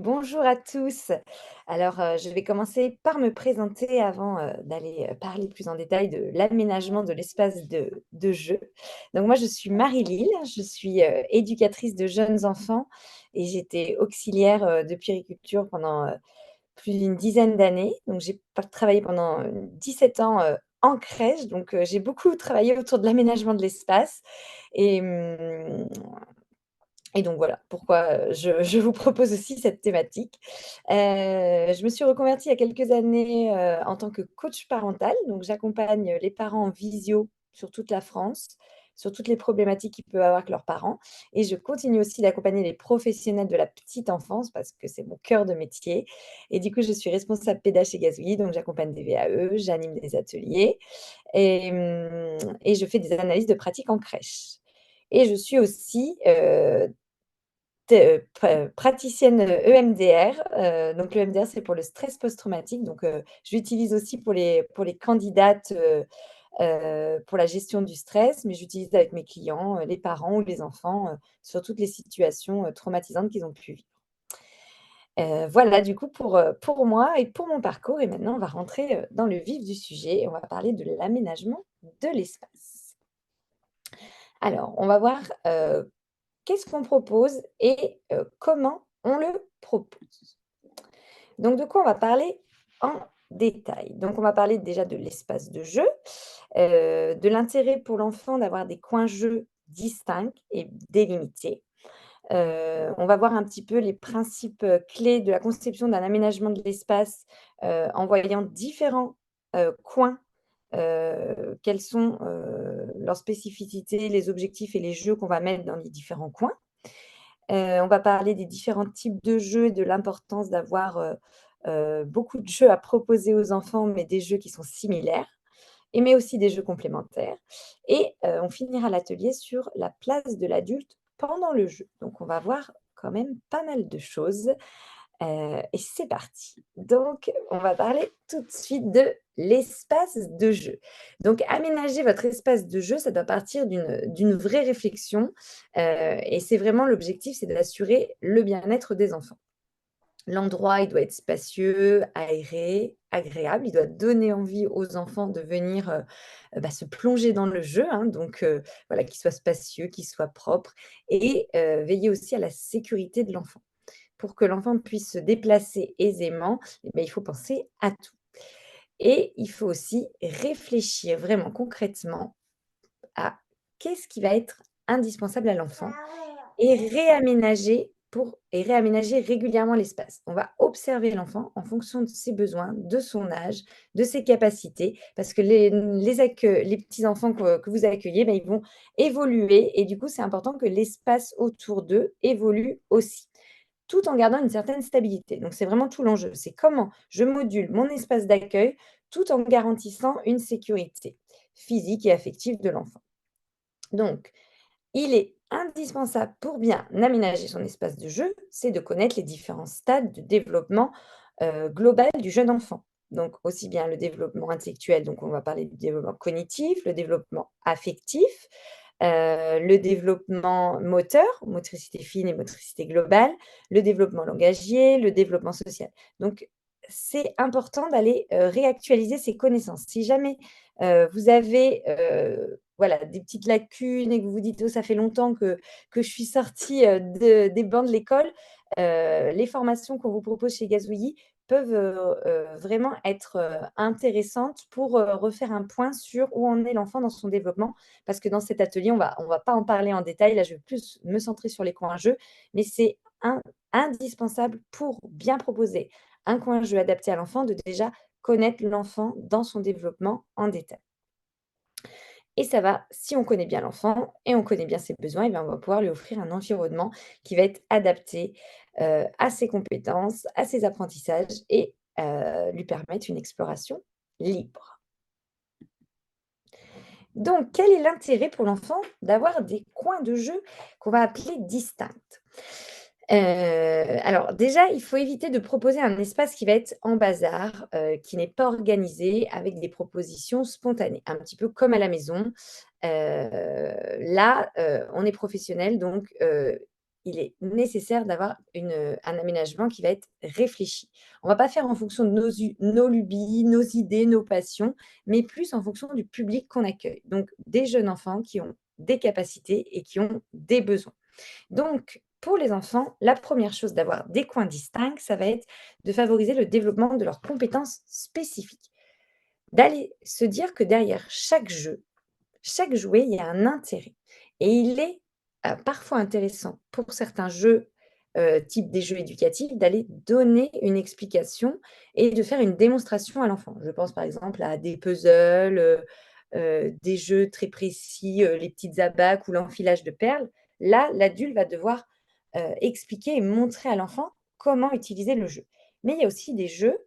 Bonjour à tous. Alors, je vais commencer par me présenter avant, d'aller, parler plus en détail de l'aménagement de l'espace de jeu. Donc moi, je suis Marie-Lyle, je suis, éducatrice de jeunes enfants et j'étais auxiliaire, de puériculture pendant, plus d'une dizaine d'années. Donc j'ai travaillé pendant, 17 ans, en crèche, donc j'ai beaucoup travaillé autour de l'aménagement de l'espace et et donc voilà pourquoi, je vous propose aussi cette thématique. Je me suis reconvertie il y a quelques années, en tant que coach parental. Donc j'accompagne les parents en visio sur toute la France, sur toutes les problématiques qu'ils peuvent avoir avec leurs parents et je continue aussi d'accompagner les professionnels de la petite enfance parce que c'est mon cœur de métier et du coup, je suis responsable pédagogique chez Gazouillis, donc j'accompagne des VAE, j'anime des ateliers et je fais des analyses de pratiques en crèche et je suis aussi, praticienne, EMDR, donc l'EMDR, c'est pour le stress post-traumatique, donc je l'utilise aussi pour les candidates, pour la gestion du stress, mais j'utilise avec mes clients, les parents ou les enfants, sur toutes les situations, traumatisantes qu'ils ont pu vivre. Voilà du coup pour moi et pour mon parcours et maintenant on va rentrer, dans le vif du sujet et on va parler de l'aménagement de l'espace. Alors on va voir, qu'est-ce qu'on propose et comment on le propose? Donc de quoi on va parler en détail? Donc on va parler déjà de l'espace de jeu, de l'intérêt pour l'enfant d'avoir des coins jeux distincts et délimités. On va voir un petit peu les principes, clés de la conception d'un aménagement de l'espace, en voyant différents, coins, quelles sont, leurs spécificités, les objectifs et les jeux qu'on va mettre dans les différents coins. On va parler des différents types de jeux et de l'importance d'avoir, beaucoup de jeux à proposer aux enfants, mais des jeux qui sont similaires mais aussi des jeux complémentaires et on finira l'atelier sur la place de l'adulte pendant le jeu. Donc on va voir quand même pas mal de choses, et c'est parti. Donc on va parler tout de suite de l'espace de jeu. Donc aménager votre espace de jeu, ça doit partir d'une vraie réflexion, et c'est vraiment l'objectif, c'est d'assurer le bien-être des enfants. L'endroit, il doit être spacieux, aéré, agréable. Il doit donner envie aux enfants de venir, se plonger dans le jeu, hein, donc voilà, qu'il soit spacieux, qu'il soit propre et veiller aussi à la sécurité de l'enfant. Pour que l'enfant puisse se déplacer aisément, il faut penser à tout et il faut aussi réfléchir vraiment concrètement à qu'est-ce qui va être indispensable à l'enfant et réaménager régulièrement l'espace. On va observer l'enfant en fonction de ses besoins, de son âge, de ses capacités, parce que les petits enfants que vous accueillez, ils vont évoluer et du coup, c'est important que l'espace autour d'eux évolue aussi, tout en gardant une certaine stabilité. Donc c'est vraiment tout l'enjeu. C'est comment je module mon espace d'accueil tout en garantissant une sécurité physique et affective de l'enfant. Donc il est indispensable pour bien aménager son espace de jeu, c'est de connaître les différents stades de développement, global du jeune enfant. Donc aussi bien le développement intellectuel, donc on va parler du développement cognitif, le développement affectif, le développement moteur, motricité fine et motricité globale, le développement langagier, le développement social. Donc c'est important d'aller, réactualiser ses connaissances. Si jamais, vous avez, voilà, des petites lacunes et que vous vous dites: «Oh, ça fait longtemps que je suis sortie, des bancs de l'école», les formations qu'on vous propose chez Gazouillis peuvent, vraiment être, intéressantes pour, refaire un point sur où en est l'enfant dans son développement. Parce que dans cet atelier, on va pas en parler en détail, là, je vais plus me centrer sur les coins jeux, mais c'est indispensable pour bien proposer un coin jeu adapté à l'enfant, de déjà connaître l'enfant dans son développement en détail. Et ça va, si on connaît bien l'enfant et on connaît bien ses besoins, on va pouvoir lui offrir un environnement qui va être adapté, à ses compétences, à ses apprentissages et lui permettre une exploration libre. Donc quel est l'intérêt pour l'enfant d'avoir des coins de jeu qu'on va appeler distincts? Alors déjà, il faut éviter de proposer un espace qui va être en bazar, qui n'est pas organisé, avec des propositions spontanées, un petit peu comme à la maison. Là, on est professionnel donc il est nécessaire d'avoir un aménagement qui va être réfléchi. On va pas faire en fonction de nos lubies, nos idées, nos passions, mais plus en fonction du public qu'on accueille. Donc des jeunes enfants qui ont des capacités et qui ont des besoins. Donc, pour les enfants, la première chose d'avoir des coins distincts, ça va être de favoriser le développement de leurs compétences spécifiques. D'aller se dire que derrière chaque jouet, il y a un intérêt. Et il est parfois intéressant pour certains jeux, type des jeux éducatifs, d'aller donner une explication et de faire une démonstration à l'enfant. Je pense par exemple à des puzzles, des jeux très précis, les petites abacs ou l'enfilage de perles. Là, l'adulte va devoir expliquer et montrer à l'enfant comment utiliser le jeu. Mais il y a aussi des jeux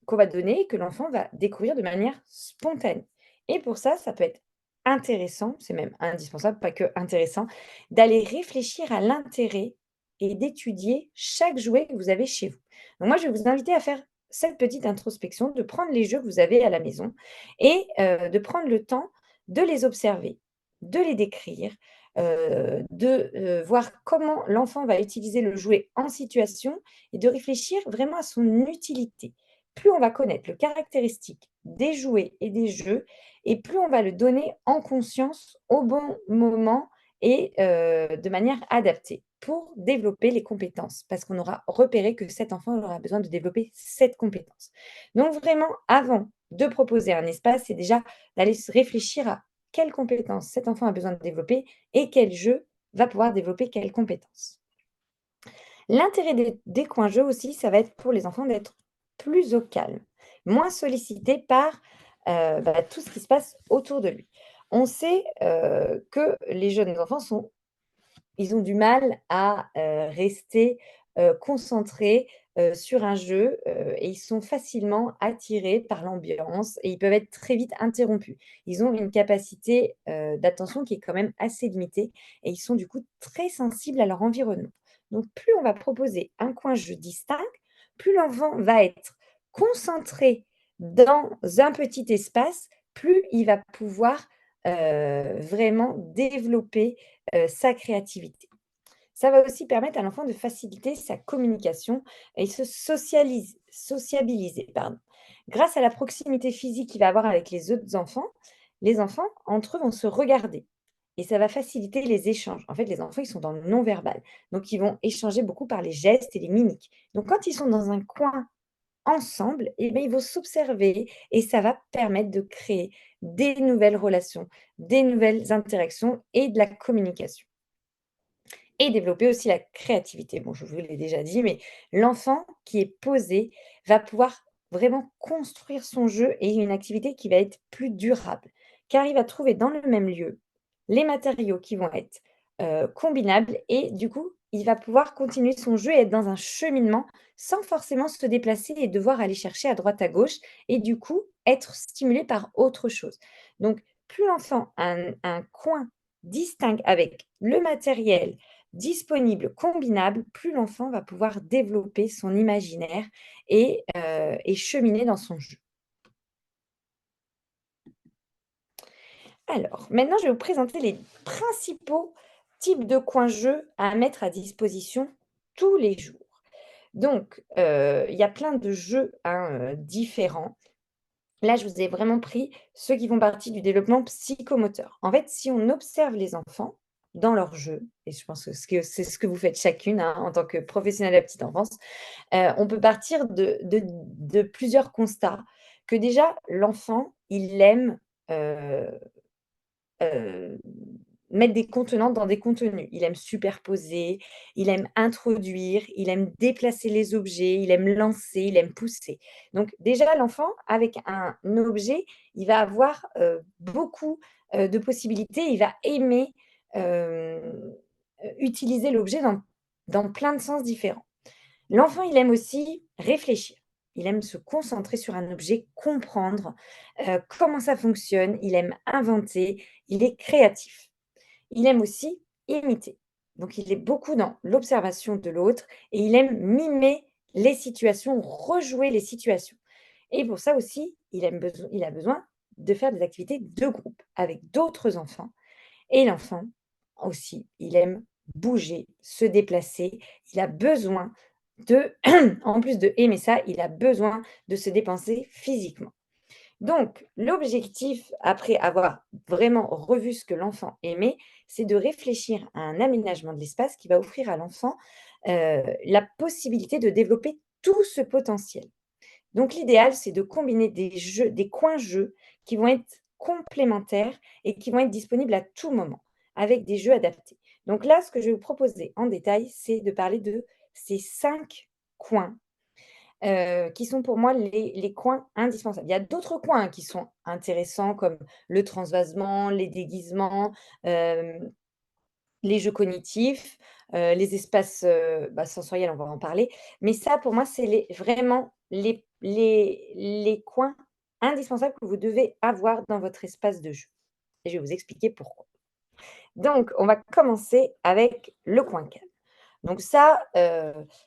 qu'on va donner, que l'enfant va découvrir de manière spontanée. Et pour ça, ça peut être intéressant, c'est même indispensable, pas que intéressant, d'aller réfléchir à l'intérêt et d'étudier chaque jouet que vous avez chez vous. Donc moi, je vais vous inviter à faire cette petite introspection, de prendre les jeux que vous avez à la maison et de prendre le temps de les observer, de les décrire, de voir comment l'enfant va utiliser le jouet en situation et de réfléchir vraiment à son utilité. Plus on va connaître le caractéristique des jouets et des jeux, et plus on va le donner en conscience au bon moment et de manière adaptée pour développer les compétences. Parce qu'on aura repéré que cet enfant aura besoin de développer cette compétence. Donc vraiment, avant de proposer un espace, c'est déjà d'aller se réfléchir à quelles compétences cet enfant a besoin de développer et quel jeu va pouvoir développer quelles compétences. L'intérêt des coins jeux aussi, ça va être pour les enfants d'être plus au calme, moins sollicités par, tout ce qui se passe autour de lui. On sait, que les jeunes enfants ils ont du mal à, rester, concentrés, sur un jeu, et ils sont facilement attirés par l'ambiance et ils peuvent être très vite interrompus. Ils ont une capacité, d'attention qui est quand même assez limitée et ils sont du coup très sensibles à leur environnement. Donc plus on va proposer un coin jeu distinct, plus l'enfant va être concentré dans un petit espace, plus il va pouvoir, vraiment développer sa créativité. Ça va aussi permettre à l'enfant de faciliter sa communication et sociabiliser, pardon. Grâce à la proximité physique qu'il va avoir avec les enfants, entre eux, vont se regarder et ça va faciliter les échanges. En fait, les enfants, ils sont dans le non-verbal, donc ils vont échanger beaucoup par les gestes et les mimiques. Donc quand ils sont dans un coin ensemble, eh bien, ils vont s'observer et ça va permettre de créer des nouvelles relations, des nouvelles interactions et de la communication. Et développer aussi la créativité. Bon, je vous l'ai déjà dit, mais l'enfant qui est posé va pouvoir vraiment construire son jeu et une activité qui va être plus durable, car il va trouver dans le même lieu les matériaux qui vont être, combinables et du coup, il va pouvoir continuer son jeu et être dans un cheminement sans forcément se déplacer et devoir aller chercher à droite à gauche et du coup, être stimulé par autre chose. Donc plus l'enfant a un coin distinct avec le matériel, disponible, combinable, plus l'enfant va pouvoir développer son imaginaire et cheminer dans son jeu. Alors, maintenant, je vais vous présenter les principaux types de coins-jeux à mettre à disposition tous les jours. Donc, il y a plein de jeux, hein, différents. Là, je vous ai vraiment pris ceux qui font partie du développement psychomoteur. En fait, si on observe les enfants dans leurs jeux, et je pense que c'est ce que vous faites chacune, hein, en tant que professionnelle de la petite enfance, on peut partir de plusieurs constats. Que déjà, l'enfant, il aime, heu heu, mettre des contenants dans des contenus. Il aime superposer, il aime introduire, il aime déplacer les objets, il aime lancer, il aime pousser. Donc déjà, l'enfant, avec un objet, il va avoir, beaucoup, de possibilités. Il va aimer, utiliser l'objet dans plein de sens différents. L'enfant, il aime aussi réfléchir. Il aime se concentrer sur un objet, comprendre, comment ça fonctionne. Il aime inventer, il est créatif. Il aime aussi imiter. Donc il est beaucoup dans l'observation de l'autre et il aime mimer les situations, rejouer les situations. Et pour ça aussi, il a besoin de faire des activités de groupe avec d'autres enfants et l'enfant aussi, il aime bouger, se déplacer. Il a besoin de en plus de aimer ça, il a besoin de se dépenser physiquement. Donc, l'objectif, après avoir vraiment revu ce que l'enfant aimait, c'est de réfléchir à un aménagement de l'espace qui va offrir à l'enfant, la possibilité de développer tout ce potentiel. Donc l'idéal, c'est de combiner des jeux, des coins jeux qui vont être complémentaires et qui vont être disponibles à tout moment, avec des jeux adaptés. Donc là, ce que je vais vous proposer en détail, c'est de parler de ces 5 coins qui sont pour moi les coins indispensables. Il y a d'autres coins, hein, qui sont intéressants comme le transvasement, les déguisements, hem, les jeux cognitifs, les espaces, sensoriels, on va en parler. Mais ça, pour moi, c'est les vraiment les coins indispensables que vous devez avoir dans votre espace de jeu et je vais vous expliquer pourquoi. Donc on va commencer avec le coin calme. Donc ça,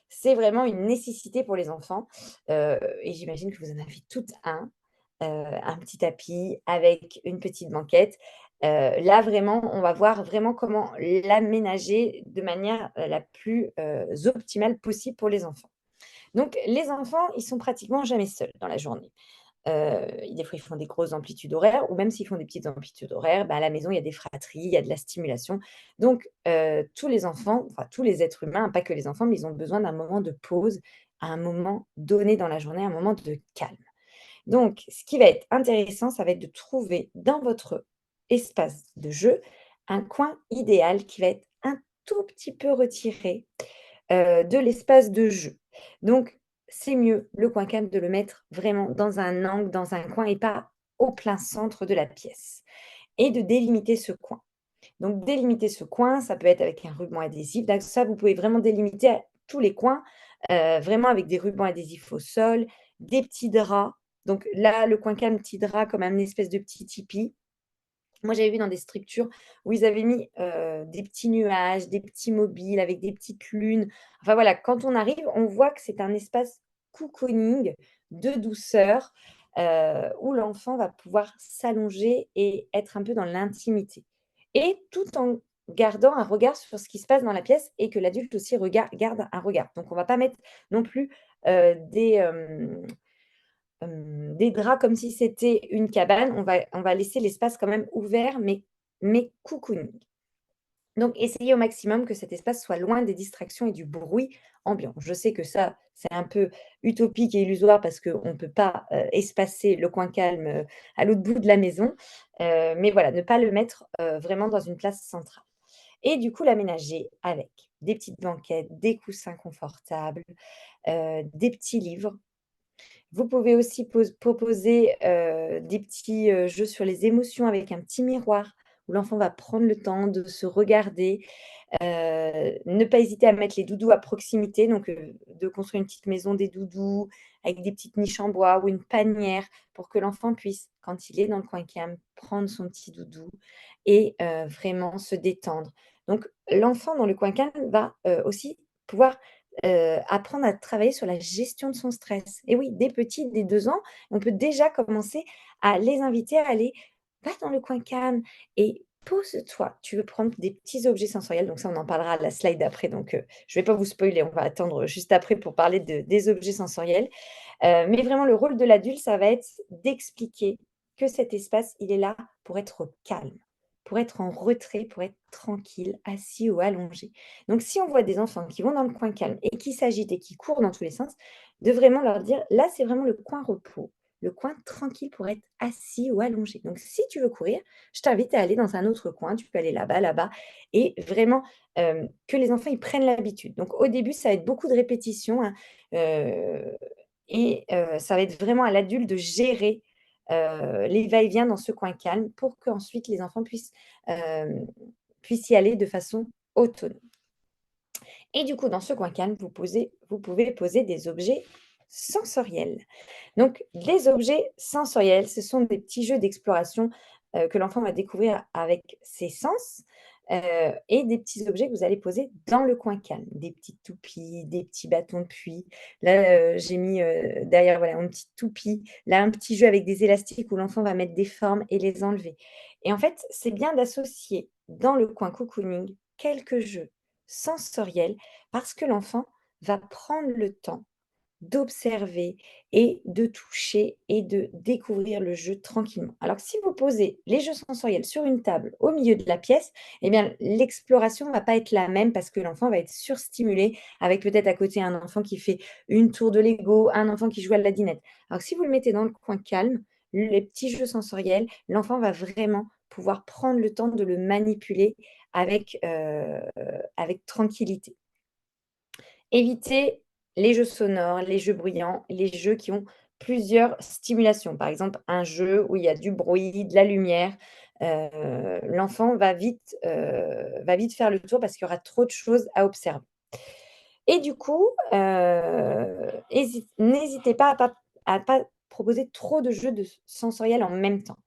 c'est vraiment une nécessité pour les enfants, et j'imagine que vous en avez toutes un petit tapis avec une petite banquette. Là vraiment, on va voir vraiment comment l'aménager de manière, la plus, optimale possible pour les enfants. Donc les enfants, ils sont pratiquement jamais seuls dans la journée. Des fois, ils font des grosses amplitudes horaires ou même s'ils font des petites amplitudes horaires, à la maison, il y a des fratries, il y a de la stimulation. Donc tous les enfants, enfin tous les êtres humains, pas que les enfants, mais ils ont besoin d'un moment de pause, à un moment donné dans la journée, un moment de calme. Donc ce qui va être intéressant, ça va être de trouver dans votre espace de jeu un coin idéal qui va être un tout petit peu retiré de l'espace de jeu. Donc, c'est mieux, le coin calme, de le mettre vraiment dans un angle, dans un coin et pas au plein centre de la pièce et de délimiter ce coin. Donc délimiter ce coin, ça peut être avec un ruban adhésif. Donc ça, vous pouvez vraiment délimiter tous les coins, vraiment avec des rubans adhésifs au sol, des petits draps. Donc là, le coin calme, petit drap comme un espèce de petit tipi. Moi, j'avais vu dans des structures où ils avaient mis, des petits nuages, des petits mobiles avec des petites lunes. Enfin voilà, quand on arrive, on voit que c'est un espace cocooning de douceur, où l'enfant va pouvoir s'allonger et être un peu dans l'intimité et tout en gardant un regard sur ce qui se passe dans la pièce et que l'adulte aussi garde un regard. Donc on va pas mettre non plus, des draps comme si c'était une cabane, on va laisser l'espace quand même ouvert, mais cocooning. Donc essayez au maximum que cet espace soit loin des distractions et du bruit ambiant. Je sais que ça, c'est un peu utopique et illusoire parce qu'on ne peut pas, espacer le coin calme, à l'autre bout de la maison, mais voilà, ne pas le mettre, vraiment dans une place centrale et du coup l'aménager avec des petites banquettes, des coussins confortables, des petits livres. Vous pouvez aussi proposer, des petits, jeux sur les émotions avec un petit miroir où l'enfant va prendre le temps de se regarder. Ne pas hésiter à mettre les doudous à proximité, donc de construire une petite maison des doudous avec des petites niches en bois ou une panière pour que l'enfant puisse, quand il est dans le coin calme, prendre son petit doudou et vraiment se détendre. Donc l'enfant dans le coin calme va, aussi pouvoir, apprendre à travailler sur la gestion de son stress. Et oui, dès petit, dès 2 ans, on peut déjà commencer à les inviter à aller: «Va dans le coin calme et pose-toi». Tu veux prendre des petits objets sensoriels, donc ça, on en parlera à la slide d'après, donc je ne vais pas vous spoiler, on va attendre juste après pour parler des objets sensoriels. Mais vraiment le rôle de l'adulte, ça va être d'expliquer que cet espace, il est là pour être calme, pour être en retrait, pour être tranquille, assis ou allongé. Donc si on voit des enfants qui vont dans le coin calme et qui s'agitent et qui courent dans tous les sens, de vraiment leur dire: «Là, c'est vraiment le coin repos, le coin tranquille pour être assis ou allongé. Donc si tu veux courir, je t'invite à aller dans un autre coin, tu peux aller là-bas, là-bas» et vraiment, que les enfants, ils prennent l'habitude. Donc au début, ça va être beaucoup de répétitions, hein, heu et ça va être vraiment à l'adulte de gérer, les va-et-vient dans ce coin calme pour qu'ensuite les enfants puissent y aller de façon autonome. Et du coup, dans ce coin calme, vous pouvez poser des objets sensoriels. Donc, les objets sensoriels, ce sont des petits jeux d'exploration, que l'enfant va découvrir avec ses sens, et des petits objets que vous allez poser dans le coin calme. Des petites toupies, des petits bâtons de pluie. Là, j'ai mis, derrière, voilà, une petite toupie. Là, un petit jeu avec des élastiques où l'enfant va mettre des formes et les enlever. Et en fait, c'est bien d'associer dans le coin cocooning quelques jeux. sensoriel parce que l'enfant va prendre le temps d'observer et de toucher et de découvrir le jeu tranquillement. Alors que si vous posez les jeux sensoriels sur une table au milieu de la pièce, eh bien l'exploration va pas être la même parce que l'enfant va être surstimulé avec peut-être à côté un enfant qui fait une tour de Lego, un enfant qui joue à la dinette. Alors que si vous le mettez dans le coin calme, les petits jeux sensoriels, l'enfant va vraiment pouvoir prendre le temps de le manipuler avec tranquillité. Éviter les jeux sonores, les jeux bruyants, les jeux qui ont plusieurs stimulations. Par exemple, un jeu où il y a du bruit, de la lumière, l'enfant va vite faire le tour parce qu'il y aura trop de choses à observer. Et du coup, n'hésitez pas à pas proposer trop de jeux sensoriels en même temps.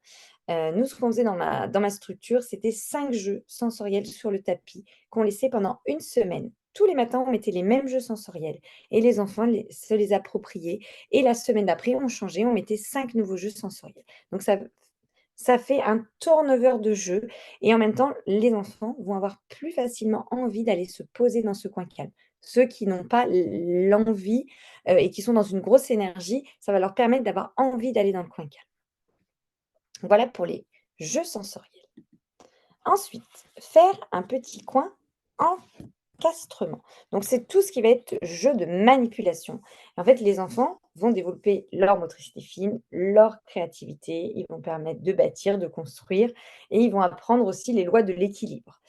Nous, ce qu'on faisait dans ma structure, c'était 5 jeux sensoriels sur le tapis qu'on laissait pendant une semaine. Tous les matins, on mettait les mêmes jeux sensoriels et les enfants se les appropriaient et la semaine d'après, on changeait, on mettait 5 nouveaux jeux sensoriels. Donc ça fait un turnover de jeux et en même temps, les enfants vont avoir plus facilement envie d'aller se poser dans ce coin calme. Ceux qui n'ont pas l'envie, et qui sont dans une grosse énergie, ça va leur permettre d'avoir envie d'aller dans le coin calme. Voilà pour les jeux sensoriels. Ensuite, faire un petit coin encastrement. Donc, c'est tout ce qui va être jeu de manipulation. En fait, les enfants vont développer leur motricité fine, leur créativité, ils vont permettre de bâtir, de construire et ils vont apprendre aussi les lois de l'équilibre.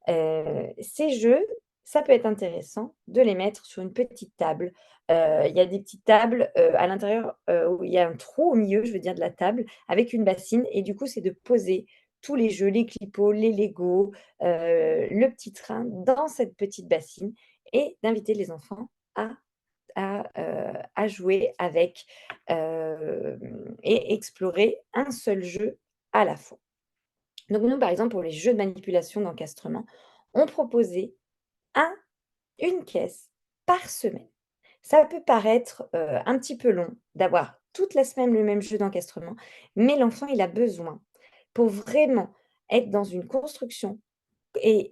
Ces jeux, ça peut être intéressant de les mettre sur une petite table. Il y a des petites tables, à l'intérieur, où il y a un trou au milieu, je veux dire, de la table avec une bassine et du coup, c'est de poser tous les jeux, les clipots, les Lego, le petit train dans cette petite bassine et d'inviter les enfants à jouer avec, et explorer un seul jeu à la fois. Donc nous, par exemple, pour les jeux de manipulation d'encastrement, on proposait un une pièce par semaine. Ça peut paraître, un petit peu long d'avoir toute la semaine le même jeu d'encastrement, mais l'enfant, il a besoin, pour vraiment être dans une construction et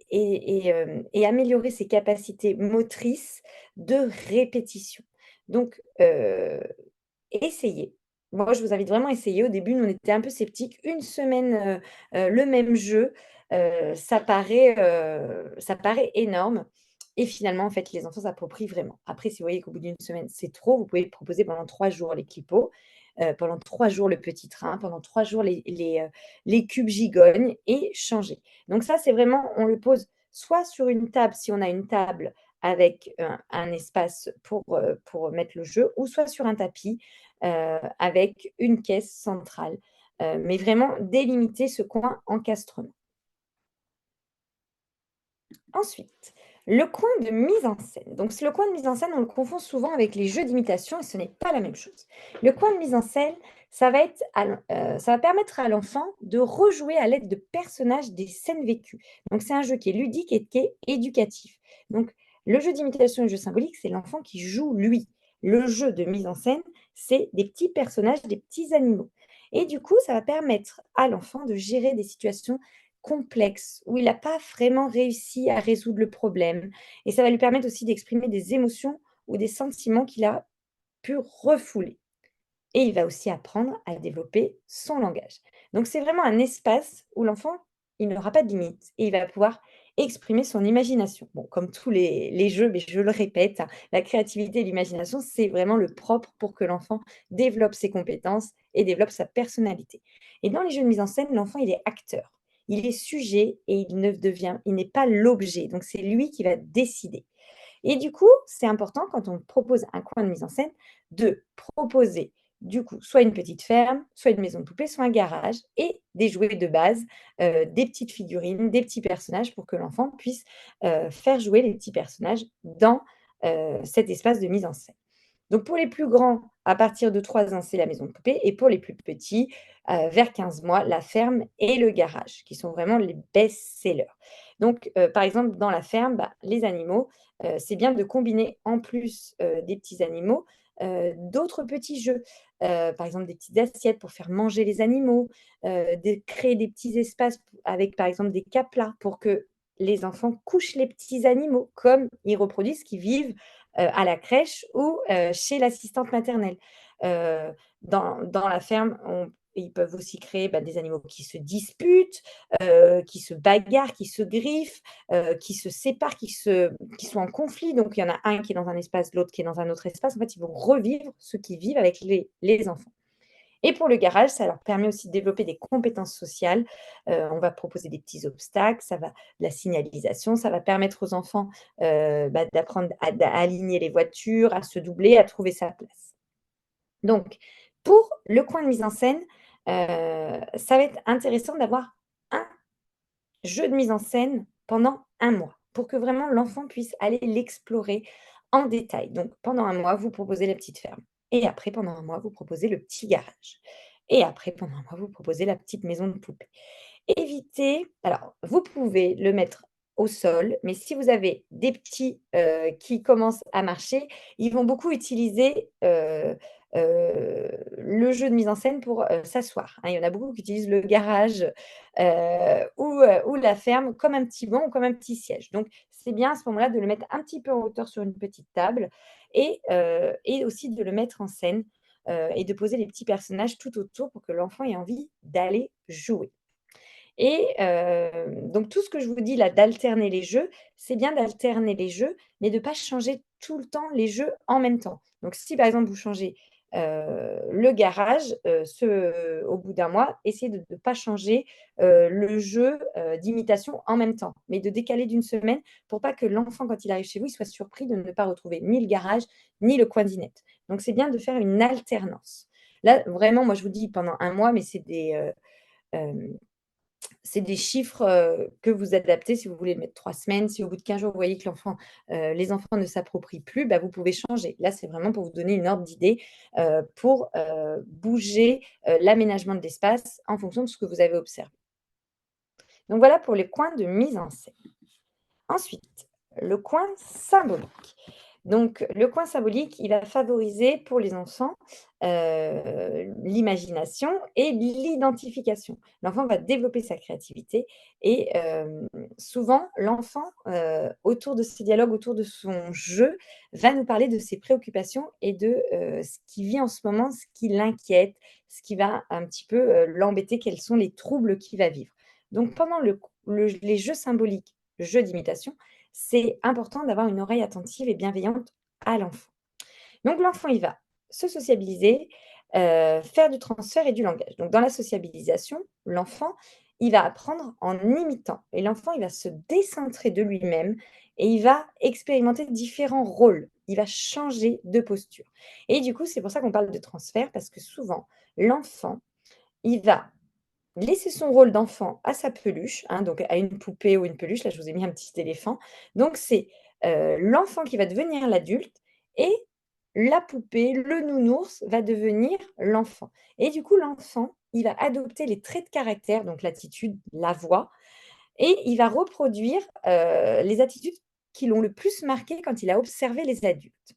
améliorer ses capacités motrices de répétition. Donc, essayez. Moi, je vous invite vraiment à essayer. Au début, nous, on était un peu sceptiques. Une semaine, le même jeu, ça paraît énorme et finalement, en fait, les enfants s'approprient vraiment. Après, si vous voyez qu'au bout d'une semaine, c'est trop, vous pouvez le proposer pendant 3 jours les clipeaux, pendant 3 jours le petit train, pendant 3 jours les cubes gigognes et changer. Donc ça, c'est vraiment on le pose soit sur une table, si on a une table avec un espace pour mettre le jeu ou soit sur un tapis, avec une caisse centrale, mais vraiment délimiter ce coin encastrement. Ensuite, le coin de mise en scène. Donc, le coin de mise en scène, on le confond souvent avec les jeux d'imitation et ce n'est pas la même chose. Le coin de mise en scène, ça va permettre à l'enfant de rejouer à l'aide de personnages des scènes vécues. Donc, c'est un jeu qui est ludique et qui est éducatif. Donc, le jeu d'imitation et le jeu symbolique, c'est l'enfant qui joue lui. Le jeu de mise en scène, c'est des petits personnages, des petits animaux. Et du coup, ça va permettre à l'enfant de gérer des situations complexe, où il n'a pas vraiment réussi à résoudre le problème et ça va lui permettre aussi d'exprimer des émotions ou des sentiments qu'il a pu refouler et il va aussi apprendre à développer son langage. Donc c'est vraiment un espace où l'enfant, il n'aura pas de limites et il va pouvoir exprimer son imagination. Bon, comme tous les jeux, mais je le répète, hein, la créativité et l'imagination, c'est vraiment le propre pour que l'enfant développe ses compétences et développe sa personnalité. Et dans les jeux de mise en scène, l'enfant, il est acteur. Il est sujet et il n'est pas l'objet. Donc c'est lui qui va décider. Et du coup, c'est important quand on propose un coin de mise en scène de proposer du coup soit une petite ferme, soit une maison de poupée, soit un garage et des jouets de base, des petites figurines, des petits personnages pour que l'enfant puisse, faire jouer les petits personnages dans, cet espace de mise en scène. Donc pour les plus grands, à partir de 3 ans, c'est la maison de poupée et pour les plus petits, vers 15 mois, la ferme et le garage qui sont vraiment les best-sellers. Donc par exemple, dans la ferme, bah, les animaux, c'est bien de combiner en plus, des petits animaux, d'autres petits jeux. Par exemple, des petites assiettes pour faire manger les animaux, de créer des petits espaces avec, par exemple, des caplats pour que les enfants couchent les petits animaux, comme ils reproduisent ce qu'ils vivent à la crèche ou chez l'assistante maternelle. Heu, dans la ferme, ils peuvent aussi créer, bah, des animaux qui se disputent, qui se bagarrent, qui se griffent, qui se séparent, qui sont en conflit. Donc il y en a un qui est dans un espace, l'autre qui est dans un autre espace. En fait, ils vont revivre ce qu'ils vivent avec les enfants. Et pour le garage, ça leur permet aussi de développer des compétences sociales. On va proposer des petits obstacles, ça va de la signalisation, ça va permettre aux enfants, bah, d'apprendre à aligner les voitures, à se doubler, à trouver sa place. Donc pour le coin de mise en scène, ça va être intéressant d'avoir un jeu de mise en scène pendant 1 mois, pour que vraiment l'enfant puisse aller l'explorer en détail. Donc pendant 1 mois, vous proposez la petite ferme et après pendant 1 mois, vous proposez le petit garage et après pendant 1 mois, vous proposez la petite maison de poupée. Évitez alors vous pouvez le mettre au sol, mais si vous avez des petits, qui commencent à marcher, ils vont beaucoup utiliser, le jeu de mise en scène pour, s'asseoir, hein. Il y en a beaucoup qui utilisent le garage, ou la ferme comme un petit banc ou comme un petit siège. Donc c'est bien à ce moment-là de le mettre un petit peu en hauteur sur une petite table et aussi de le mettre en scène, et de poser les petits personnages tout autour pour que l'enfant ait envie d'aller jouer. Et donc tout ce que je vous dis là d'alterner les jeux, c'est bien d'alterner les jeux, mais de pas changer tout le temps les jeux en même temps. Donc si par exemple vous changez, le garage, au bout d'un mois, essayez de ne pas changer, le jeu, d'imitation en même temps, mais de décaler d'1 semaine pour pas que l'enfant quand il arrive chez vous, il soit surpris de ne pas retrouver ni le garage, ni le coin dinette. Donc c'est bien de faire une alternance. Là vraiment, moi je vous dis pendant 1 mois, mais hem c'est des chiffres, que vous adaptez si vous voulez mettre 3 semaines. Si au bout de 15 jours, vous voyez que les enfants ne s'approprient plus, bah, vous pouvez changer. Là, c'est vraiment pour vous donner une ordre d'idée, pour, bouger, l'aménagement de l'espace en fonction de ce que vous avez observé. Donc voilà pour les coins de mise en scène. Ensuite, le coin symbolique. Donc le coin symbolique, il va favoriser pour les enfants, l'imagination et l'identification. L'enfant va développer sa créativité et souvent l'enfant, autour de ses dialogues, autour de son jeu, va nous parler de ses préoccupations et de, ce qu'il vit en ce moment, ce qui l'inquiète, ce qui va un petit peu, l'embêter, quels sont les troubles qu'il va vivre. Donc pendant les jeux symboliques, le jeu d'imitation, c'est important d'avoir une oreille attentive et bienveillante à l'enfant. Donc l'enfant, il va se sociabiliser, faire du transfert et du langage. Donc dans la sociabilisation, l'enfant, il va apprendre en imitant et l'enfant, il va se décentrer de lui-même et il va expérimenter différents rôles. Il va changer de posture et du coup, c'est pour ça qu'on parle de transfert parce que souvent, l'enfant, il va laisser son rôle d'enfant à sa peluche, hein, donc à une poupée ou une peluche. Là, je vous ai mis un petit éléphant. Donc c'est, l'enfant qui va devenir l'adulte et la poupée, le nounours va devenir l'enfant et du coup, l'enfant, il va adopter les traits de caractère, donc l'attitude, la voix et il va reproduire, les attitudes qui l'ont le plus marqué quand il a observé les adultes.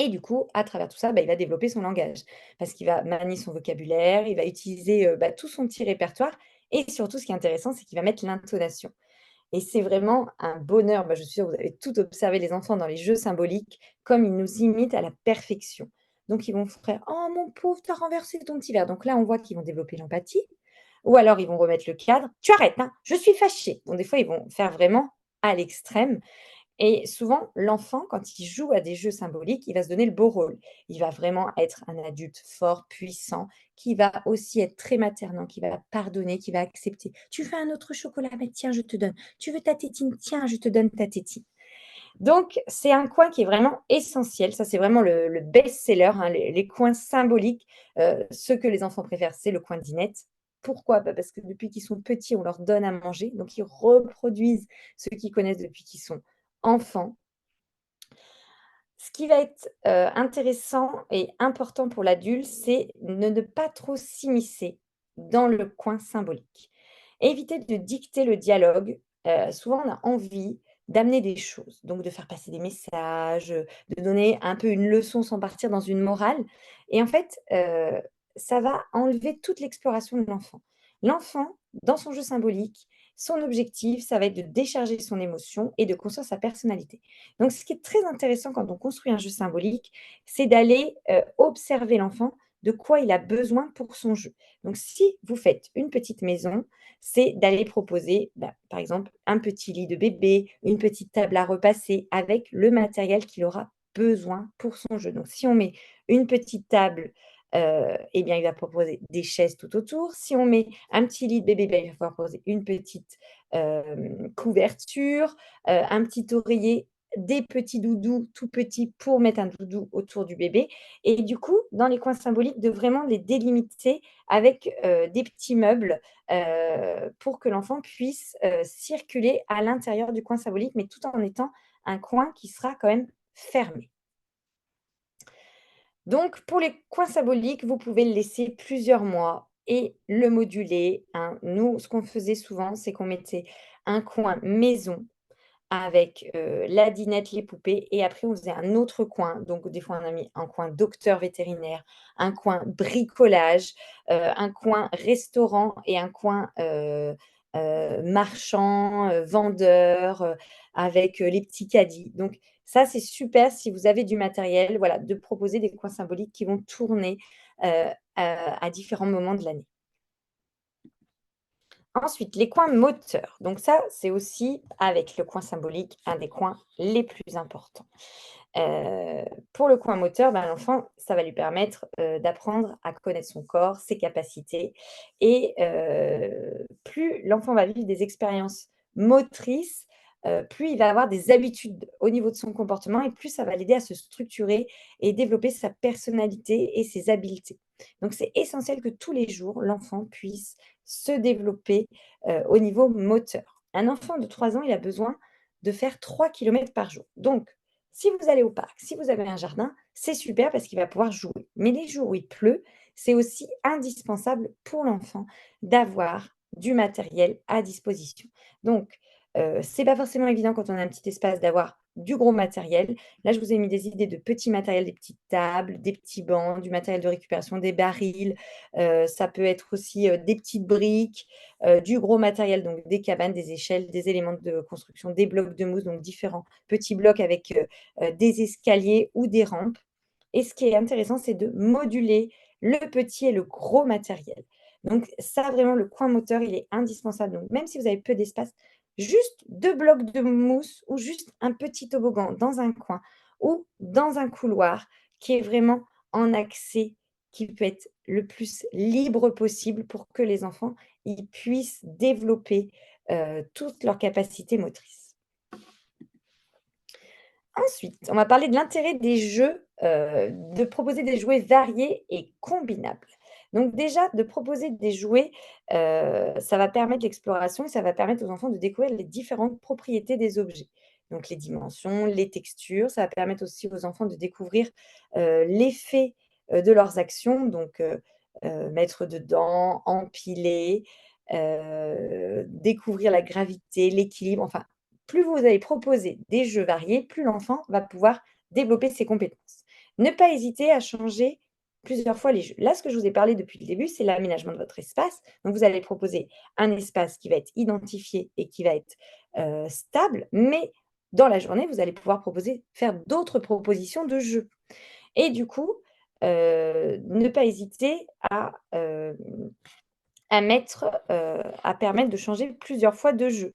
Et du coup, à travers tout ça, bah, il va développer son langage parce qu'il va manier son vocabulaire, il va utiliser, bah, tout son petit répertoire et surtout ce qui est intéressant, c'est qu'il va mettre l'intonation et c'est vraiment un bonheur. Bah, je suis sûre que vous avez tout observé les enfants dans les jeux symboliques, comme ils nous imitent à la perfection. Donc ils vont faire: «Oh mon pauvre, tu as renversé ton petit verre». Donc là, on voit qu'ils vont développer l'empathie ou alors ils vont remettre le cadre: «Tu arrêtes, hein, je suis fâché». Donc des fois, ils vont faire vraiment à l'extrême et souvent, l'enfant, quand il joue à des jeux symboliques, il va se donner le beau rôle. Il va vraiment être un adulte fort, puissant, qui va aussi être très maternant, qui va pardonner, qui va accepter. «Tu veux un autre chocolat? Mais tiens, je te donne. Tu veux ta tétine? Tiens, je te donne ta tétine». Donc c'est un coin qui est vraiment essentiel. Ça, c'est vraiment le best-seller, hein, les coins symboliques. Ce que les enfants préfèrent, c'est le coin dinette. Pourquoi? Bah, parce que depuis qu'ils sont petits, on leur donne à manger, donc ils reproduisent ce qu'ils connaissent depuis qu'ils sont enfants. Ce qui va être, intéressant et important pour l'adulte, c'est ne pas trop s'immiscer dans le coin symbolique. Éviter de dicter le dialogue. Souvent, on a envie d'amener des choses, donc de faire passer des messages, de donner un peu une leçon sans partir dans une morale et en fait, ça va enlever toute l'exploration de l'enfant. L'enfant, dans son jeu symbolique, son objectif, ça va être de décharger son émotion et de construire sa personnalité. Donc ce qui est très intéressant quand on construit un jeu symbolique, c'est d'aller, observer l'enfant, de quoi il a besoin pour son jeu. Donc si vous faites une petite maison, c'est d'aller proposer, bah, par exemple, un petit lit de bébé, une petite table à repasser avec le matériel qu'il aura besoin pour son jeu. Donc si on met une petite table, et bien, il va proposer des chaises tout autour. Si on met un petit lit de bébé, bah, il va falloir proposer une petite, couverture, un petit oreiller, des petits doudous tout petits pour mettre un doudou autour du bébé et du coup, dans les coins symboliques, de vraiment les délimiter avec, des petits meubles, pour que l'enfant puisse, circuler à l'intérieur du coin symbolique, mais tout en étant un coin qui sera quand même fermé. Donc pour les coins symboliques, vous pouvez le laisser plusieurs mois et le moduler, hein. Nous, ce qu'on faisait souvent, c'est qu'on mettait un coin maison avec, la dinette, les poupées et après on faisait un autre coin. Donc des fois on a mis un coin docteur vétérinaire, un coin bricolage, un coin restaurant et un coin, marchand, vendeur, avec, les petits caddies. Donc ça, c'est super si vous avez du matériel, voilà, de proposer des coins symboliques qui vont tourner, à différents moments de l'année. Ensuite, les coins moteurs. Donc ça, c'est aussi avec le coin symbolique, un des coins les plus importants. Pour le coin moteur, ben, l'enfant, ça va lui permettre, d'apprendre à connaître son corps, ses capacités et plus l'enfant va vivre des expériences motrices, plus il va avoir des habitudes au niveau de son comportement et plus ça va l'aider à se structurer et développer sa personnalité et ses habiletés. Donc c'est essentiel que tous les jours, l'enfant puisse se développer, au niveau moteur. Un enfant de 3 ans, il a besoin de faire 3 kilomètres par jour. Donc si vous allez au parc, si vous avez un jardin, c'est super parce qu'il va pouvoir jouer. Mais les jours où il pleut, c'est aussi indispensable pour l'enfant d'avoir du matériel à disposition. Donc, c'est pas forcément évident quand on a un petit espace d'avoir du gros matériel. Là, je vous ai mis des idées de petits matériels, des petites tables, des petits bancs, du matériel de récupération, des barils. Ça peut être aussi, des petites briques, du gros matériel, donc des cabanes, des échelles, des éléments de construction, des blocs de mousse, donc différents petits blocs avec, des escaliers ou des rampes et ce qui est intéressant, c'est de moduler le petit et le gros matériel. Donc ça, vraiment, le coin moteur, il est indispensable. Donc même si vous avez peu d'espace, juste 2 blocs de mousse ou juste un petit toboggan dans un coin ou dans un couloir qui est vraiment en accès, qui peut être le plus libre possible pour que les enfants, ils puissent développer, toutes leurs capacités motrices. Ensuite, on va parler de l'intérêt des jeux, de proposer des jouets variés et combinables. Donc déjà, de proposer des jouets, ça va permettre l'exploration et ça va permettre aux enfants de découvrir les différentes propriétés des objets. Donc les dimensions, les textures, ça va permettre aussi aux enfants de découvrir, l'effet, de leurs actions, donc mettre dedans, empiler, découvrir la gravité, l'équilibre, enfin plus vous allez proposer des jeux variés, plus l'enfant va pouvoir développer ses compétences. Ne pas hésiter à changer plusieurs fois les jeux. Là, ce que je vous ai parlé depuis le début, c'est l'aménagement de votre espace. Donc, vous allez proposer un espace qui va être identifié et qui va être stable, mais dans la journée, vous allez pouvoir proposer, faire d'autres propositions de jeux. Et du coup, ne pas hésiter à mettre, à permettre de changer plusieurs fois de jeux.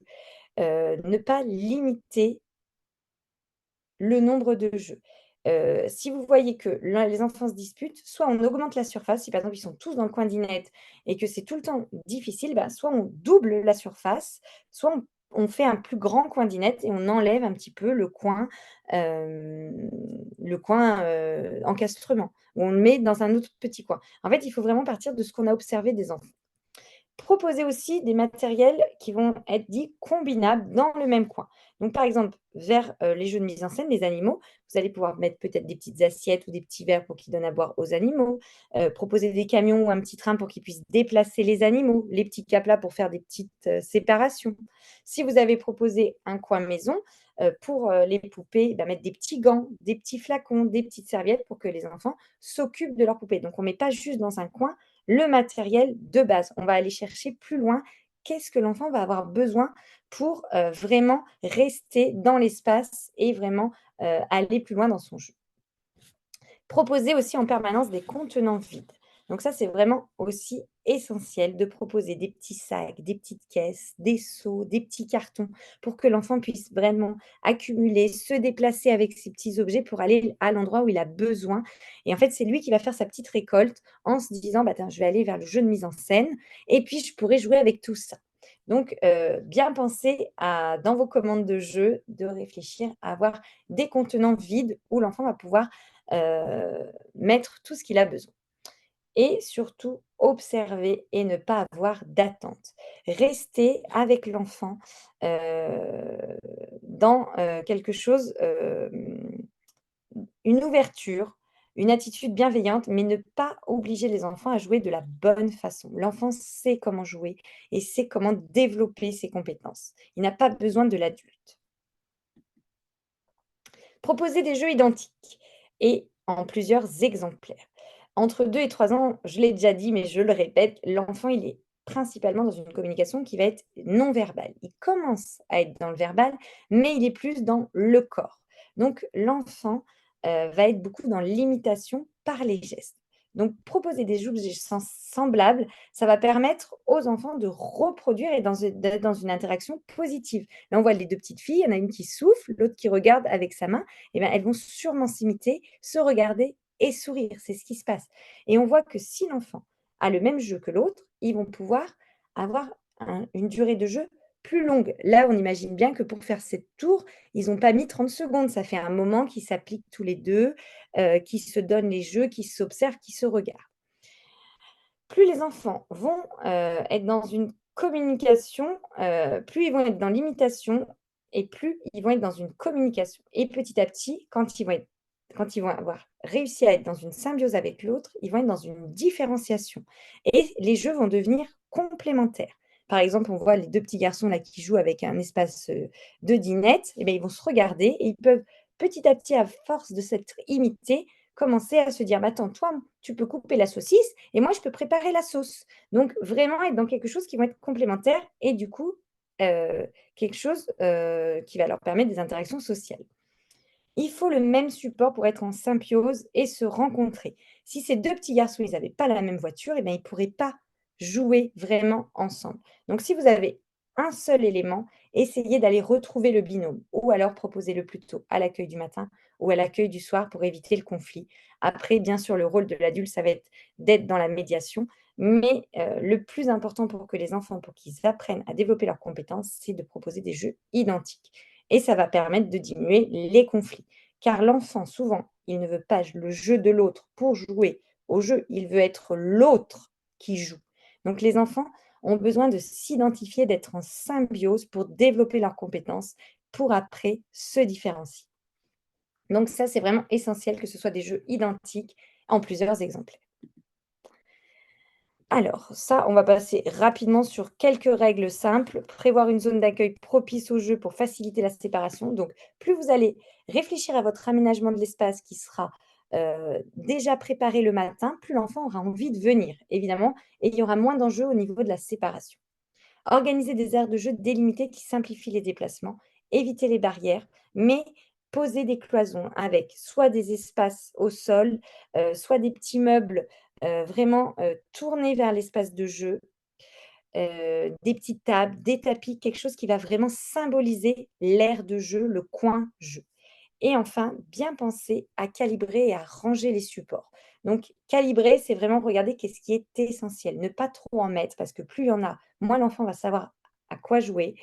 Ne pas limiter le nombre de jeux. Si vous voyez que les enfants se disputent, soit on augmente la surface, si par exemple ils sont tous dans le coin dinette et que c'est tout le temps difficile, bah, soit on double la surface, soit on fait un plus grand coin dinette et on enlève un petit peu le coin, encastrement, ou on le met dans un autre petit coin. En fait, il faut vraiment partir de ce qu'on a observé des enfants. Proposer aussi des matériels qui vont être dits combinables dans le même coin. Donc par exemple, vers, les jeux de mise en scène, les animaux, vous allez pouvoir mettre peut-être des petites assiettes ou des petits verres pour qu'ils donnent à boire aux animaux, proposer des camions ou un petit train pour qu'ils puissent déplacer les animaux, les petits caplas pour faire des petites, séparations. Si vous avez proposé un coin maison, pour, les poupées, bah, mettre des petits gants, des petits flacons, des petites serviettes pour que les enfants s'occupent de leurs poupées. Donc on ne met pas juste dans un coin le matériel de base. On va aller chercher plus loin qu'est-ce que l'enfant va avoir besoin pour, vraiment rester dans l'espace et vraiment, aller plus loin dans son jeu. Proposer aussi en permanence des contenants vides. Donc ça, c'est vraiment aussi essentiel de proposer des petits sacs, des petites caisses, des seaux, des petits cartons pour que l'enfant puisse vraiment accumuler, se déplacer avec ces petits objets pour aller à l'endroit où il a besoin. Et en fait, c'est lui qui va faire sa petite récolte en se disant: «Bah, tiens, je vais aller vers le jeu de mise en scène et puis je pourrai jouer avec tout ça». Donc, bien penser à dans vos commandes de jeux, de réfléchir à avoir des contenants vides où l'enfant va pouvoir mettre tout ce qu'il a besoin et surtout observer et ne pas avoir d'attente. Rester avec l'enfant, dans, quelque chose, une ouverture, une attitude bienveillante, mais ne pas obliger les enfants à jouer de la bonne façon. L'enfant sait comment jouer et sait comment développer ses compétences. Il n'a pas besoin de l'adulte. Proposer des jeux identiques et en plusieurs exemplaires. Entre 2 et 3 ans, je l'ai déjà dit, mais je le répète, l'enfant, il est principalement dans une communication qui va être non verbale. Il commence à être dans le verbal, mais il est plus dans le corps. Donc l'enfant, va être beaucoup dans l'imitation par les gestes. Donc proposer des jeux semblables, ça va permettre aux enfants de reproduire et d'être dans une interaction positive. Là, on voit les 2 petites filles, il y en a une qui souffle, l'autre qui regarde avec sa main, eh bien, elles vont sûrement s'imiter, se regarder et sourire. C'est ce qui se passe. Et on voit que si l'enfant a le même jeu que l'autre, ils vont pouvoir avoir une durée de jeu plus longue. Là, on imagine bien que pour faire cette tour, ils n'ont pas mis 30 secondes. Ça fait un moment qu'ils s'appliquent tous les deux, qui se donnent les jeux, qui s'observent, qui se regardent. Plus les enfants vont, être dans une communication, plus ils vont être dans l'imitation et plus ils vont être dans une communication et petit à petit, quand ils vont avoir réussi à être dans une symbiose avec l'autre, ils vont être dans une différenciation et les jeux vont devenir complémentaires. Par exemple, on voit les 2 petits garçons là qui jouent avec un espace, de dinette et bien ils vont se regarder et ils peuvent petit à petit, à force de s'être imités, commencer à se dire: «Bah, attends, toi, tu peux couper la saucisse et moi, je peux préparer la sauce». Donc vraiment être dans quelque chose qui vont être complémentaires et du coup, quelque chose, qui va leur permettre des interactions sociales. Il faut le même support pour être en symbiose et se rencontrer. Si ces 2 petits garçons, ils avaient pas la même voiture et bien, ils pourraient pas jouer vraiment ensemble. Donc si vous avez un seul élément, essayez d'aller retrouver le binôme ou alors proposez-le plutôt à l'accueil du matin ou à l'accueil du soir pour éviter le conflit. Après, bien sûr, le rôle de l'adulte, ça va être d'être dans la médiation, mais le plus important pour que les enfants, pour qu'ils apprennent à développer leurs compétences, c'est de proposer des jeux identiques et ça va permettre de diminuer les conflits. Car l'enfant, souvent, il ne veut pas le jeu de l'autre pour jouer au jeu, il veut être l'autre qui joue. Donc les enfants ont besoin de s'identifier, d'être en symbiose pour développer leurs compétences, pour après se différencier. Donc ça, c'est vraiment essentiel que ce soit des jeux identiques en plusieurs exemplaires. Alors, ça, on va passer rapidement sur quelques règles simples. Prévoir une zone d'accueil propice au jeu pour faciliter la séparation. Donc, plus vous allez réfléchir à votre aménagement de l'espace qui sera déjà préparé le matin, plus l'enfant aura envie de venir, évidemment, et il y aura moins d'enjeux au niveau de la séparation. Organiser des aires de jeu délimitées qui simplifient les déplacements, éviter les barrières, mais poser des cloisons avec soit des espaces au sol, soit des petits meubles, vraiment, tournés vers l'espace de jeu, des petites tables, des tapis, quelque chose qui va vraiment symboliser l'aire de jeu, le coin jeu. Et enfin, bien penser à calibrer et à ranger les supports. Donc calibrer, c'est vraiment regarder qu'est-ce qui est essentiel, ne pas trop en mettre parce que plus il y en a, moins l'enfant va savoir à quoi jouer.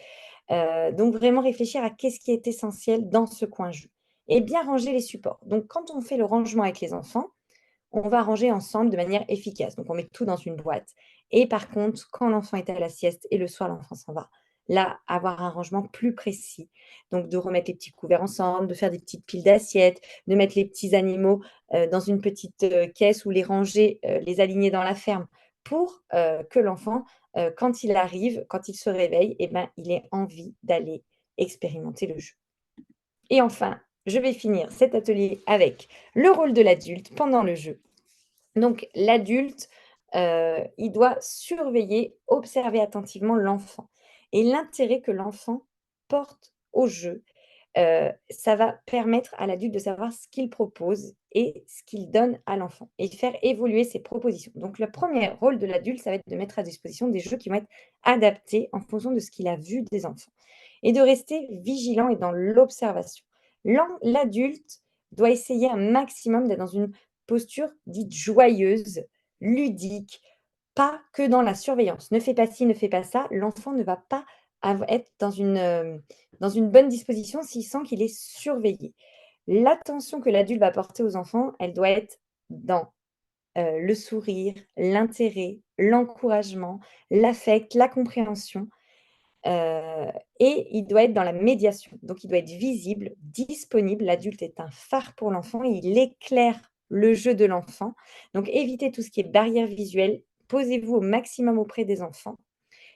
Donc vraiment réfléchir à qu'est-ce qui est essentiel dans ce coin jeu et bien ranger les supports. Donc quand on fait le rangement avec les enfants, on va ranger ensemble de manière efficace. Donc on met tout dans une boîte et par contre, quand l'enfant est à la sieste et le soir l'enfant s'en va, là, avoir un rangement plus précis. Donc de remettre les petits couverts ensemble, de faire des petites piles d'assiettes, de mettre les petits animaux, dans une petite, caisse ou les ranger, les aligner dans la ferme pour, que l'enfant, quand il arrive, quand il se réveille et ben, il ait envie d'aller expérimenter le jeu. Et enfin, je vais finir cet atelier avec le rôle de l'adulte pendant le jeu. Donc l'adulte, il doit surveiller, observer attentivement l'enfant et l'intérêt que l'enfant porte au jeu. Ça va permettre à l'adulte de savoir ce qu'il propose et ce qu'il donne à l'enfant et de faire évoluer ses propositions. Donc le premier rôle de l'adulte, ça va être de mettre à disposition des jeux qui vont être adaptés en fonction de ce qu'il a vu des enfants et de rester vigilant et dans l'observation. L'adulte doit essayer un maximum d'être dans une posture dite joyeuse, ludique, pas que dans la surveillance. Ne fais pas ci, ne fais pas ça. L'enfant ne va pas être dans une bonne disposition s'il sent qu'il est surveillé. L'attention que l'adulte va porter aux enfants, elle doit être dans le sourire, l'intérêt, l'encouragement, l'affect, la compréhension. Heu et il doit être dans la médiation. Donc il doit être visible, disponible. L'adulte est un phare pour l'enfant, il éclaire le jeu de l'enfant. Donc évitez tout ce qui est barrière visuelle, posez-vous au maximum auprès des enfants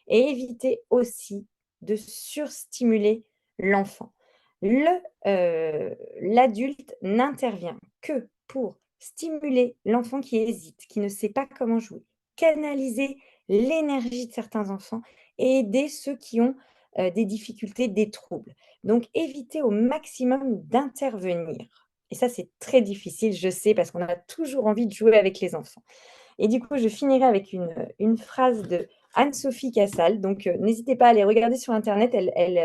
et évitez aussi de surstimuler l'enfant. L'adulte n'intervient que pour stimuler l'enfant qui hésite, qui ne sait pas comment jouer, canaliser l'énergie de certains enfants et aider ceux qui ont, des difficultés, des troubles. Donc évitez au maximum d'intervenir et ça, c'est très difficile, je sais, parce qu'on a toujours envie de jouer avec les enfants. Et du coup, je finirai avec une phrase de Anne-Sophie Cassel. Donc, n'hésitez pas à aller regarder sur internet. Elle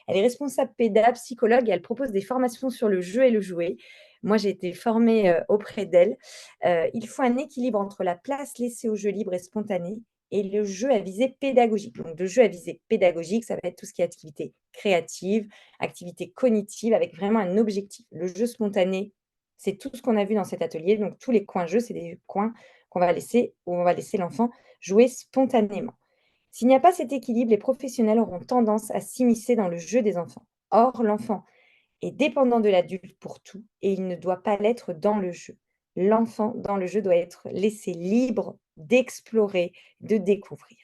est responsable péda, psychologue et elle propose des formations sur le jeu et le jouet. Moi, j'ai été formée, auprès d'elle. Il faut un équilibre entre la place laissée au jeu libre et spontané et le jeu à visée pédagogique. Donc, le jeu à visée pédagogique, ça va être tout ce qui est activité créative, activité cognitive avec vraiment un objectif. Le jeu spontané, c'est tout ce qu'on a vu dans cet atelier. Donc, tous les coins jeux, c'est des coins qu'on va laisser où on va laisser l'enfant jouer spontanément. S'il n'y a pas cet équilibre, les professionnels auront tendance à s'immiscer dans le jeu des enfants. Or, l'enfant est dépendant de l'adulte pour tout et il ne doit pas l'être dans le jeu. L'enfant dans le jeu doit être laissé libre d'explorer, de découvrir.